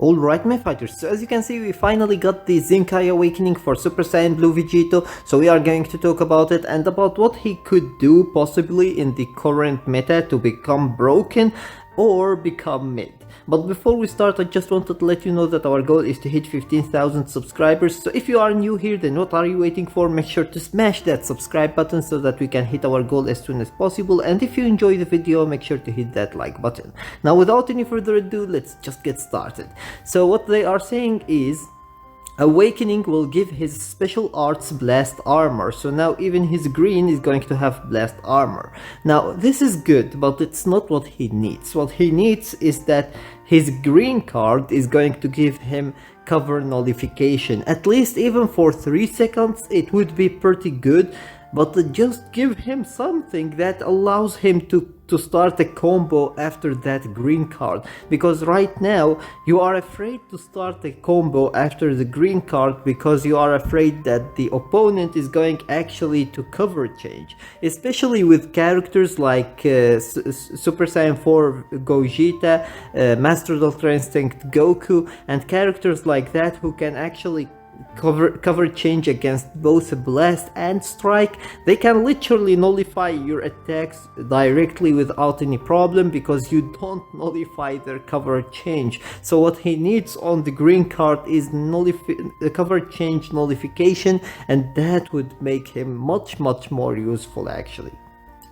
Alright my fighters, so as you can see we finally got the Zenkai Awakening for Super Saiyan Blue Vegito, so we are going to talk about it and about what he could do possibly in the current meta to become broken or become mid. But before we start, I just wanted to let you know that our goal is to hit 15,000 subscribers, so if you are new here then what are you waiting for? Make sure to smash that subscribe button so that we can hit our goal as soon as possible, and if you enjoy the video make sure to hit that like button. Now without any further ado, let's just get started. So what they are saying is Awakening will give his special arts blast armor, so now even his green is going to have blast armor. Now this is good, but it's not what he needs. What he needs is that his green card is going to give him cover nullification. At least even for 3 seconds it would be pretty good, but just give him something that allows him to start a combo after that green card, because right now you are afraid to start a combo after the green card because you are afraid that the opponent is going actually to cover change, especially with characters like Super Saiyan 4 Gogeta, Master Ultra Instinct Goku, and characters like that who can actually cover change against both blast and strike. They can literally nullify your attacks directly without any problem because you don't nullify their cover change. So what he needs on the green card is cover change nullification, and that would make him much more useful actually.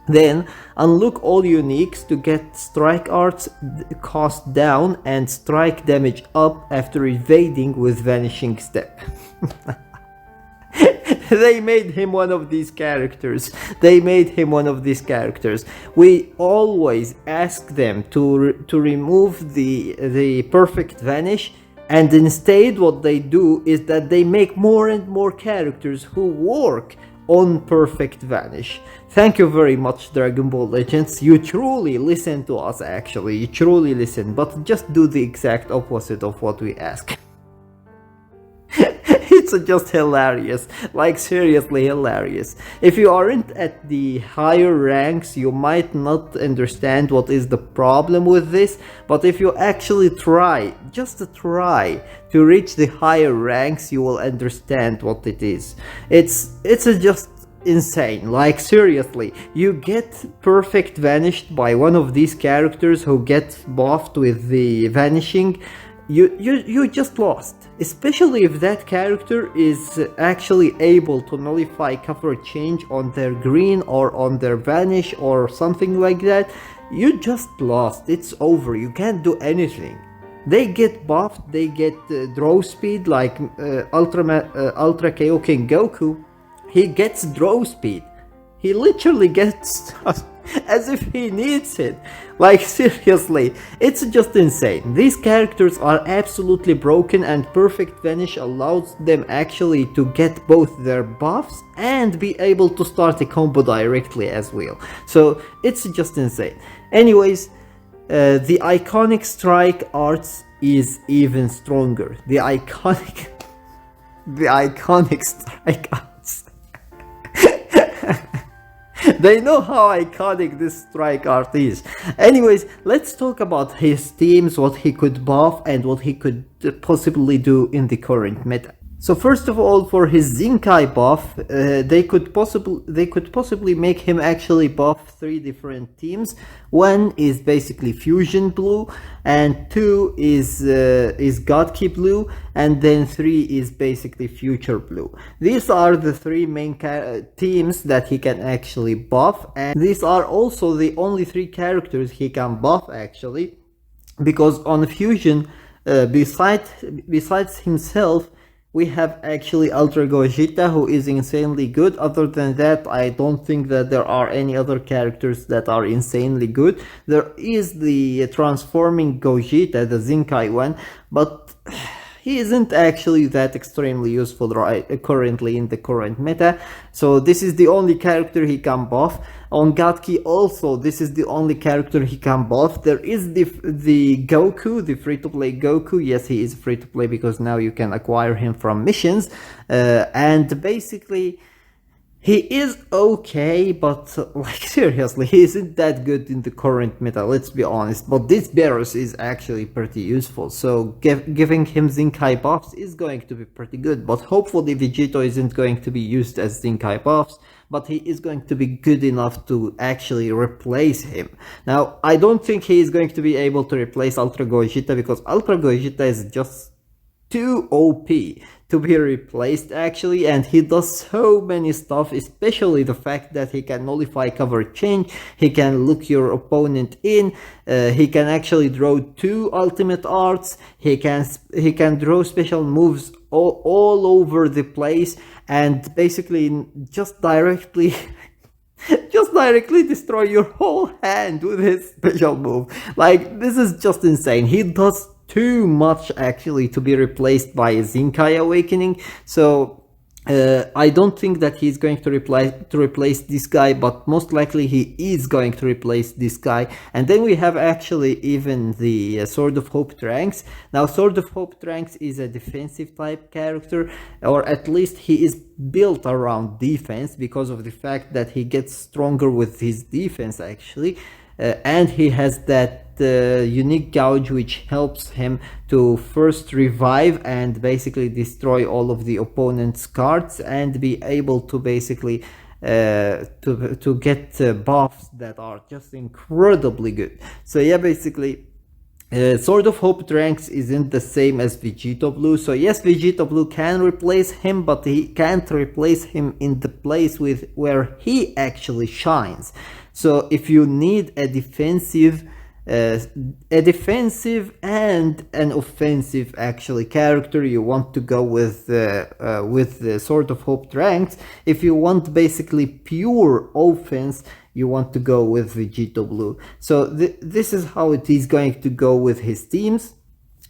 Then unlock all uniques to get strike arts cost down and strike damage up after evading with vanishing step. They made him one of these characters. We always ask them to remove the perfect vanish, and instead what they do is that they make more and more characters who work on perfect vanish. Thank you very much, Dragon Ball Legends. You truly listen to us actually. You truly listen, but just do the exact opposite of what we ask. It's just hilarious, like seriously hilarious. If you aren't at the higher ranks you might not understand what is the problem with this, but if you actually just try to reach the higher ranks you will understand what it is. It's just insane, like seriously. You get perfect vanished by one of these characters who get buffed with the vanishing, you just lost. Especially if that character is actually able to nullify cover change on their green or on their vanish or something like that, you just lost. It's over, you can't do anything. They get buffed, they get draw speed, like Ultra Kaioken Goku. He gets draw speed. He literally gets as if he needs it. Like seriously, it's just insane. These characters are absolutely broken, and perfect vanish allows them actually to get both their buffs and be able to start a combo directly as well. So it's just insane. Anyways, the iconic strike arts is even stronger. The iconic strike arts. They know how iconic this strike art is. Anyways, let's talk about his teams, what he could buff and what he could possibly do in the current meta. So first of all, for his Zenkai buff, they could possibly make him actually buff 3 different teams. 1 is basically Fusion Blue, and 2 is God Key Blue, and then 3 is basically Future Blue. These are the 3 main teams that he can actually buff, and these are also the only 3 characters he can buff actually, because on Fusion, besides himself, we have actually Ultra Gogeta, who is insanely good. Other than that, I don't think that there are any other characters that are insanely good. There is the transforming Gogeta, the Zenkai one, but he isn't actually that extremely useful currently in the current meta. So this is the only character he can buff. On Godkey also, this is the only character he can buff. There is the Goku, the free-to-play Goku. Yes, he is free-to-play because now you can acquire him from missions. And basically, He is okay, but like seriously, he isn't that good in the current meta, let's be honest. But this Beerus is actually pretty useful, so giving him Zenkai buffs is going to be pretty good. But hopefully Vegito isn't going to be used as Zenkai buffs, but he is going to be good enough to actually replace him. Now, I don't think he is going to be able to replace Ultra Gogeta, because Ultra Gogeta is just too OP to be replaced actually, and he does so many stuff, especially the fact that he can nullify cover change, he can look your opponent in, he can actually draw 2 ultimate arts, he can draw special moves all over the place, and basically just directly destroy your whole hand with his special move. Like, this is just insane. He does too much actually to be replaced by Zenkai Awakening, so I don't think that he's going to replace this guy, but most likely he is going to replace this guy. And then we have actually even the Sword of Hope Trunks. Now, Sword of Hope Trunks is a defensive type character, or at least he is built around defense because of the fact that he gets stronger with his defense actually, and he has that unique gouge which helps him to first revive and basically destroy all of the opponent's cards and be able to basically to get buffs that are just incredibly good. So yeah, basically Sword of Hope Trunks isn't the same as Vegito Blue. So yes, Vegito Blue can replace him, but he can't replace him in the place where he actually shines. So if you need a defensive and an offensive actually character, you want to go with the Sword of Hope Trunks. If you want basically pure offense, you want to go with Vegito Blue. So this is how it is going to go with his teams.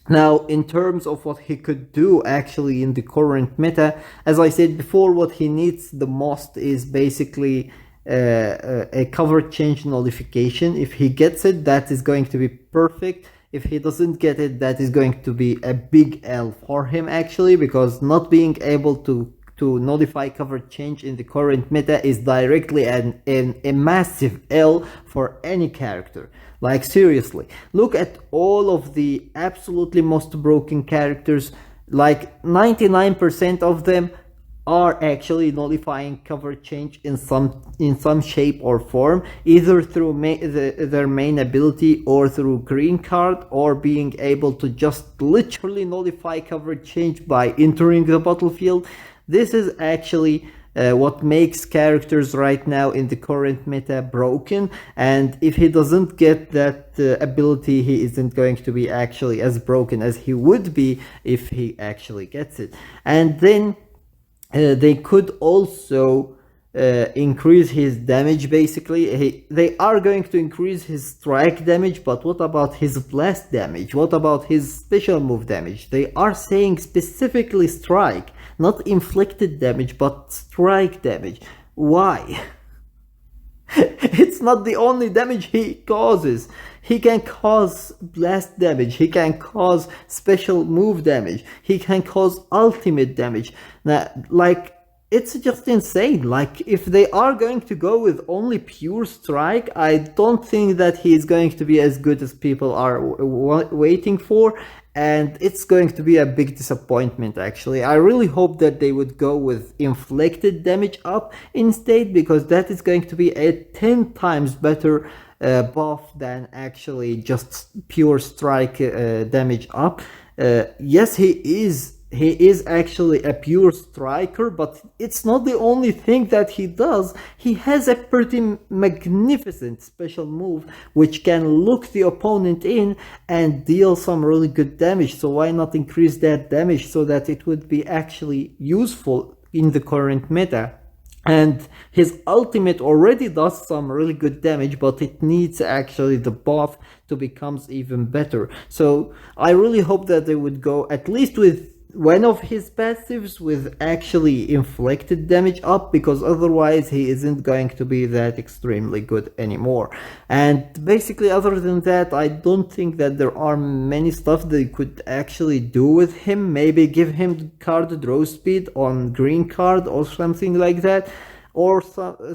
Now, in terms of what he could do actually in the current meta, as I said before, what he needs the most is basically a cover change nullification. If he gets it, that is going to be perfect. If he doesn't get it, that is going to be a big L for him actually, because not being able to nullify cover change in the current meta is directly a massive L for any character. Like seriously, look at all of the absolutely most broken characters. Like 99% of them are actually nullifying cover change in some shape or form, either through their main ability or through green card, or being able to just literally nullify cover change by entering the battlefield. This is actually what makes characters right now in the current meta broken, and if he doesn't get that ability, he isn't going to be actually as broken as he would be if he actually gets it. And then they could also increase his damage basically. They are going to increase his strike damage, but what about his blast damage? What about his special move damage? They are saying specifically strike, not inflicted damage, but strike damage. Why? It's not the only damage he causes. He can cause blast damage, he can cause special move damage, he can cause ultimate damage. Now, like, it's just insane. Like, if they are going to go with only pure strike, I don't think that he is going to be as good as people are waiting for, and it's going to be a big disappointment actually. I really hope that they would go with inflicted damage up instead, because that is going to be a 10 times better buff than actually just pure strike damage up. Yes, he is actually a pure striker, but it's not the only thing that he does. He has a pretty magnificent special move which can look the opponent in and deal some really good damage. So why not increase that damage so that it would be actually useful in the current meta? And his ultimate already does some really good damage, but it needs actually the buff to become even better. So I really hope that they would go at least with one of his passives with actually inflicted damage up, because otherwise he isn't going to be that extremely good anymore. And basically, other than that, I don't think that there are many stuff they could actually do with him. Maybe give him card draw speed on green card or something like that. or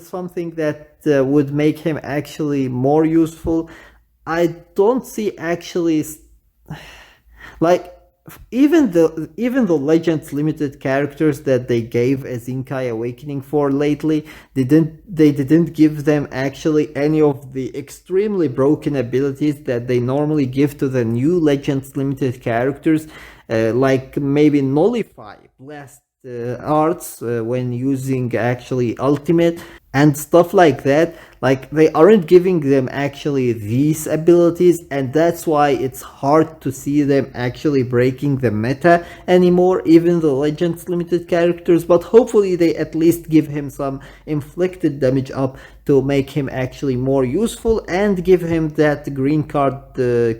something that would make him actually more useful. I don't see actually like even the Legends Limited characters that they gave a Zenkai Awakening for lately, they didn't give them actually any of the extremely broken abilities that they normally give to the new Legends Limited characters, like maybe nullify blast arts when using actually ultimate and stuff like that. Like, they aren't giving them actually these abilities, and that's why it's hard to see them actually breaking the meta anymore, even the Legends Limited characters. But hopefully they at least give him some inflicted damage up to make him actually more useful, and give him that green card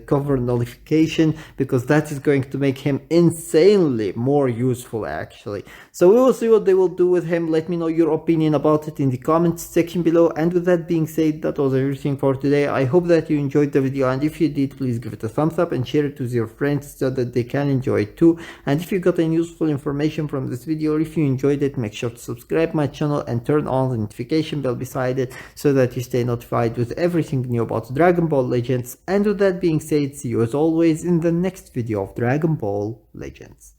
cover nullification, because that is going to make him insanely more useful actually. So we will see what they will do with him. Let me know your opinion about it in the comments section below. And with that being said, that was everything for today. I hope that you enjoyed the video, and if you did, please give it a thumbs up and share it with your friends so that they can enjoy it too. And if you got any useful information from this video, or if you enjoyed it, make sure to subscribe my channel and turn on the notification bell beside it so that you stay notified with everything new about Dragon Ball Legends. And with that being said, see you as always in the next video of Dragon Ball Legends.